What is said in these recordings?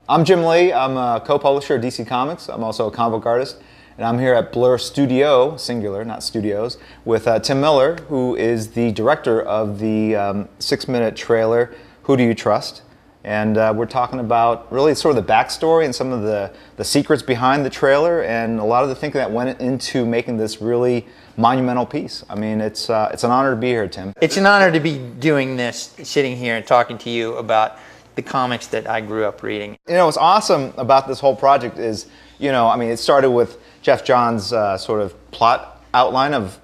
I'm Jim Lee. I'm a co-publisher of DC Comics. I'm also a comic book artist. And I'm here at Blur Studio, singular, not studios, with Tim Miller, who is the director of the 6-minute trailer, Who Do You Trust? And we're talking about really sort of the backstory and some of the secrets behind the trailer and a lot of the thinking that went into making this really monumental piece. I mean, it's an honor to be here, Tim. It's an honor to be doing this, sitting here and talking to you about the comics that I grew up reading. You know, what's awesome about this whole project is, you know, I mean, it started with Geoff Johns' sort of plot outline of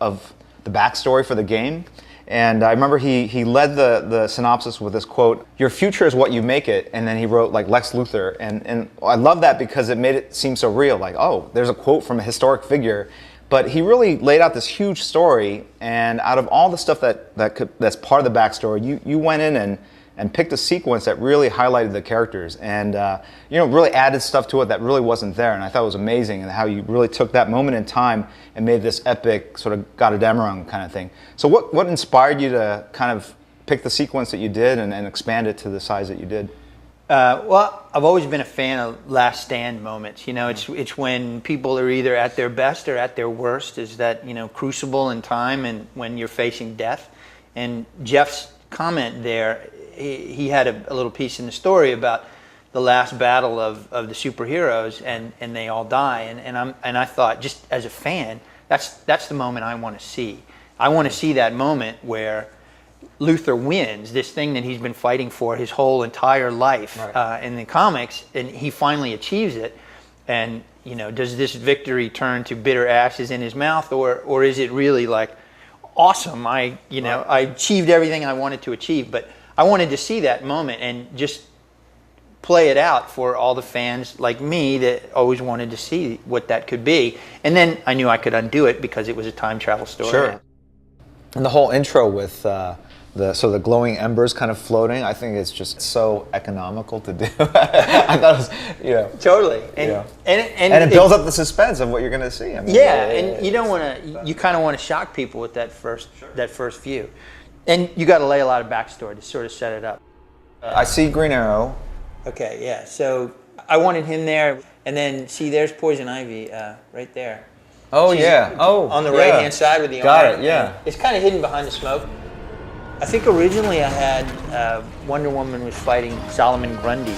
the backstory for the game. And I remember he led the synopsis with this quote, "Your future is what you make it," and then he wrote like Lex Luthor. And I love that because it made it seem so real, like, oh, there's a quote from a historic figure. But he really laid out this huge story, and out of all the stuff that's part of the backstory, you went in and picked a sequence that really highlighted the characters and you know, really added stuff to it that really wasn't there. And I thought it was amazing and how you really took that moment in time and made this epic sort of Götterdämmerung kind of thing. So what inspired you to kind of pick the sequence that you did and expand it to the size that you did? Well, I've always been a fan of last stand moments. You know, it's when people are either at their best or at their worst, is that, you know, crucible in time and when you're facing death. And Jeff's comment there, he had a little piece in the story about the last battle of the superheroes and they all die. And I thought, just as a fan, that's the moment I want to see. I want to see that moment where Luthor wins this thing that he's been fighting for his whole entire life, right, in the comics, and he finally achieves it. And, you know, does this victory turn to bitter ashes in his mouth, or is it really like, awesome, I achieved everything I wanted to achieve? But I wanted to see that moment and just play it out for all the fans like me that always wanted to see what that could be. And then I knew I could undo it because it was a time travel story. Sure. And the whole intro with the glowing embers kind of floating, I think it's just so economical to do. I thought it was, you know, totally, and it builds up the suspense of what you're going to see. I mean, and you don't want to. You kind of want to shock people with that first view, and you got to lay a lot of backstory to sort of set it up. I see Green Arrow. Okay, yeah. So I wanted him there, and then see, there's Poison Ivy right there. Oh, she's on the right hand side with the arm. Got it. Yeah. It's kind of hidden behind the smoke. I think originally I had Wonder Woman was fighting Solomon Grundy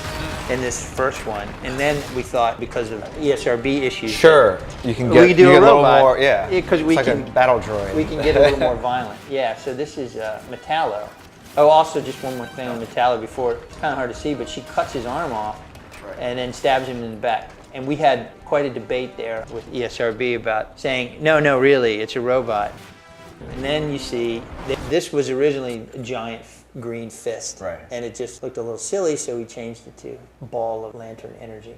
in this first one, and then we thought because of ESRB issues, sure, you can do a little robot, more, yeah, because we like can a battle droid. We can get a little more violent. Yeah. So this is Metallo. Oh, also just one more thing on Metallo before, it's kind of hard to see, but she cuts his arm off and then stabs him in the back. And we had quite a debate there with ESRB about saying, no, really, it's a robot. And then you see, this was originally a giant green fist. Right. And it just looked a little silly, so we changed it to ball of lantern energy.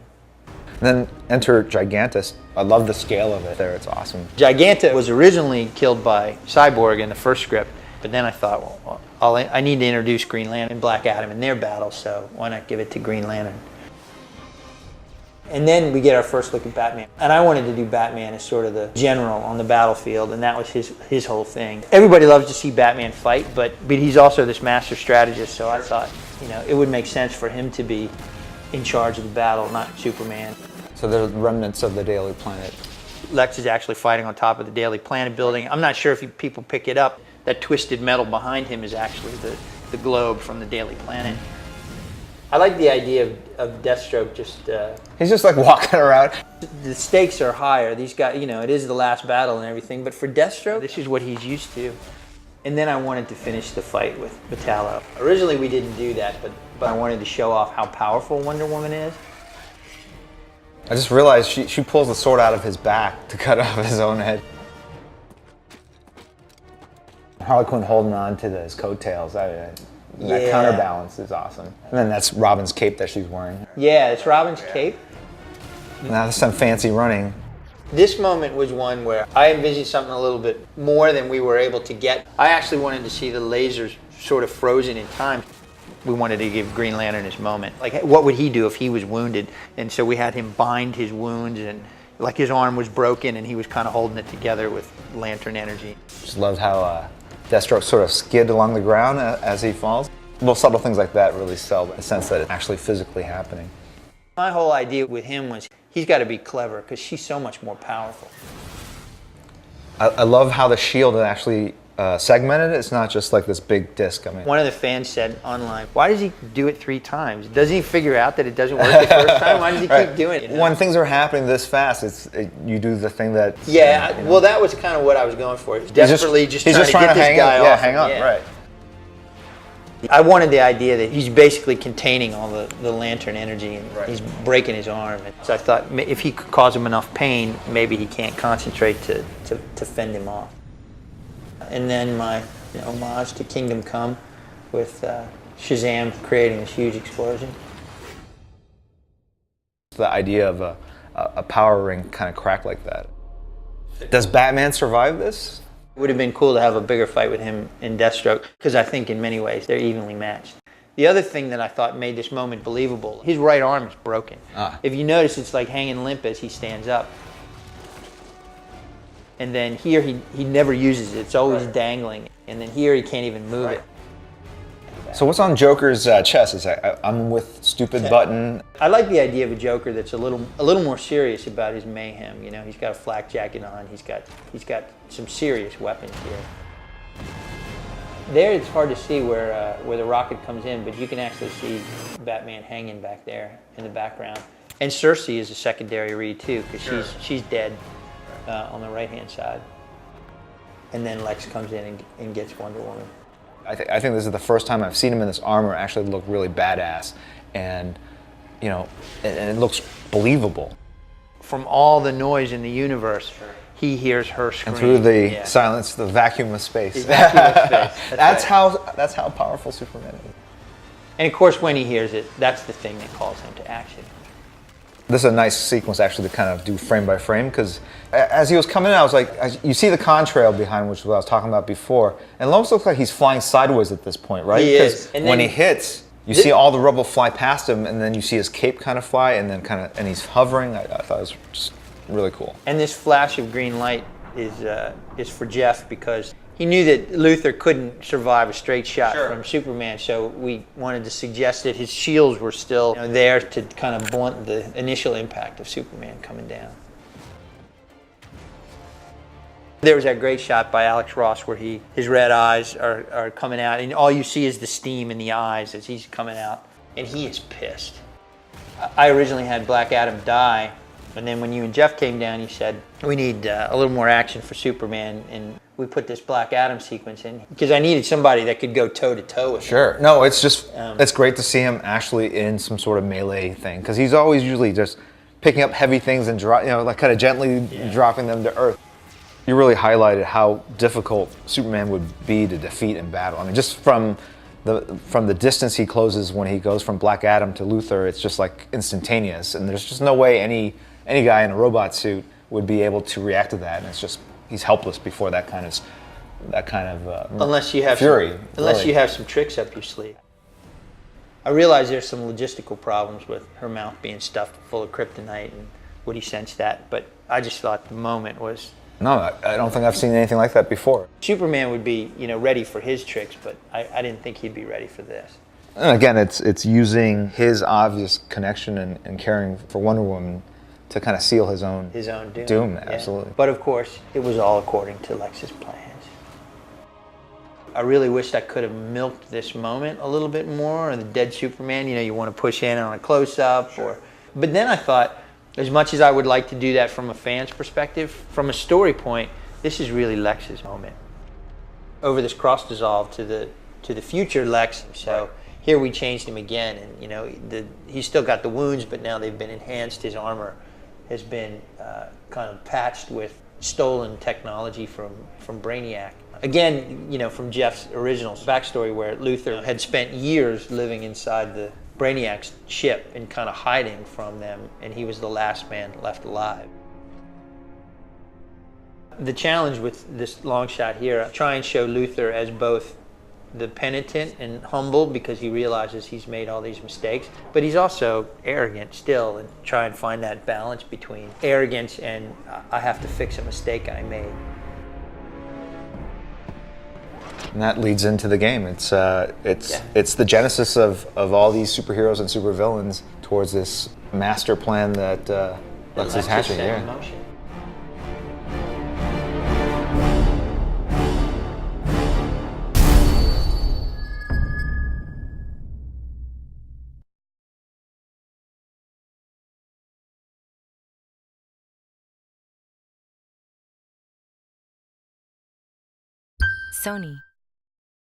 And then enter Gigantus. I love the scale of it there, it's awesome. Giganta was originally killed by Cyborg in the first script, but then I thought, well, I need to introduce Green Lantern and Black Adam in their battle, so why not give it to Green Lantern? And then we get our first look at Batman. And I wanted to do Batman as sort of the general on the battlefield, and that was his whole thing. Everybody loves to see Batman fight, but he's also this master strategist, so I thought, you know, it would make sense for him to be in charge of the battle, not Superman. So the remnants of the Daily Planet. Lex is actually fighting on top of the Daily Planet building. I'm not sure if people pick it up. That twisted metal behind him is actually the globe from the Daily Planet. I like the idea of Deathstroke just... he's just like walking around. The stakes are higher. These guys, you know, it is the last battle and everything, but for Deathstroke, this is what he's used to. And then I wanted to finish the fight with Metallo. Originally we didn't do that, but I wanted to show off how powerful Wonder Woman is. I just realized she pulls the sword out of his back to cut off his own head. Harley Quinn holding on to his coattails. That counterbalance is awesome. And then that's Robin's cape that she's wearing. Yeah, it's Robin's cape. Now there's some fancy running. This moment was one where I envisioned something a little bit more than we were able to get. I actually wanted to see the lasers sort of frozen in time. We wanted to give Green Lantern his moment. Like, what would he do if he was wounded? And so we had him bind his wounds, and like his arm was broken and he was kind of holding it together with lantern energy. Just loved how Deathstroke sort of skid along the ground as he falls. Little subtle things like that really sell the sense that it's actually physically happening. My whole idea with him was he's got to be clever because she's so much more powerful. I love how the shield is actually segmented. It's not just like this big disc. I mean, One of the fans said online, why does he do it 3 times? Doesn't he figure out that it doesn't work the first time? Why does he keep doing it? When things are happening this fast, you do the thing that. Yeah, well, that was kind of what I was going for. He's desperately he's trying to get this guy off. Hang on, right. I wanted the idea that he's basically containing all the lantern energy and he's breaking his arm. And so I thought if he could cause him enough pain, maybe he can't concentrate to fend him off. And then my homage to Kingdom Come with Shazam creating this huge explosion. The idea of a power ring kind of crack like that. Does Batman survive this? It would have been cool to have a bigger fight with him and Deathstroke because I think in many ways they're evenly matched. The other thing that I thought made this moment believable, his right arm is broken. If you notice, it's like hanging limp as he stands up. And then here he never uses it. It's always dangling. And then here he can't even move it. So what's on Joker's chest? Is I'm with stupid button. I like the idea of a Joker that's a little more serious about his mayhem. You know, he's got a flak jacket on. He's got some serious weapons here. There, it's hard to see where the rocket comes in, but you can actually see Batman hanging back there in the background. And Cersei is a secondary read too, because she's dead on the right-hand side. And then Lex comes in and gets Wonder Woman. I think this is the first time I've seen him in this armor actually look really badass, and and it looks believable. From all the noise in the universe, he hears her scream. And through the silence, the vacuum of space. The vacuum of space. That's how powerful Superman is. And of course, when he hears it, that's the thing that calls him to action. This is a nice sequence actually to kind of do frame by frame, because as he was coming in, I was like, you see the contrail behind, which is what I was talking about before, and it almost looks like he's flying sideways at this point, right? He is. Because when he hits, you see all the rubble fly past him, and then you see his cape kind of fly, and then and he's hovering. I thought it was just really cool. And this flash of green light is for Jeff because he knew that Luthor couldn't survive a straight shot from Superman, so we wanted to suggest that his shields were still there to kind of blunt the initial impact of Superman coming down. There was that great shot by Alex Ross where his red eyes are coming out, and all you see is the steam in the eyes as he's coming out, and he is pissed. I originally had Black Adam die, and then when you and Jeff came down, you said, we need a little more action for Superman, and we put this Black Adam sequence in because I needed somebody that could go toe-to-toe with him. Sure. No, it's just, it's great to see him actually in some sort of melee thing, because he's always usually just picking up heavy things and like kind of gently dropping them to earth. You really highlighted how difficult Superman would be to defeat in battle. I mean, just from the distance he closes when he goes from Black Adam to Luthor, it's just like instantaneous, and there's just no way any guy in a robot suit would be able to react to that, and it's just he's helpless before that kind of unless you have fury. Unless you have some tricks up your sleeve. I realize there's some logistical problems with her mouth being stuffed full of kryptonite, and Woody sensed that, but I just thought the moment was. No, I don't think I've seen anything like that before. Superman would be, ready for his tricks, but I didn't think he'd be ready for this. And again, it's using his obvious connection and caring for Wonder Woman to kind of seal his own doom. Absolutely. But of course, it was all according to Lex's plans. I really wished I could have milked this moment a little bit more, or the dead Superman, you want to push in on a close-up. But then I thought, as much as I would like to do that from a fan's perspective, from a story point, this is really Lex's moment. Over this cross-dissolve to the future Lex, so here we changed him again, and he's still got the wounds, but now they've been enhanced. His armor has been kind of patched with stolen technology from Brainiac. Again, from Jeff's original backstory where Luthor had spent years living inside the Brainiac's ship and kind of hiding from them, and he was the last man left alive. The challenge with this long shot here, try and show Luthor as both the penitent and humble because he realizes he's made all these mistakes, but he's also arrogant still, and try and find that balance between arrogance and I have to fix a mistake I made. And that leads into the game. It's the genesis of all these superheroes and supervillains towards this master plan that Lex is hatching. set in Yeah. motion. Sony.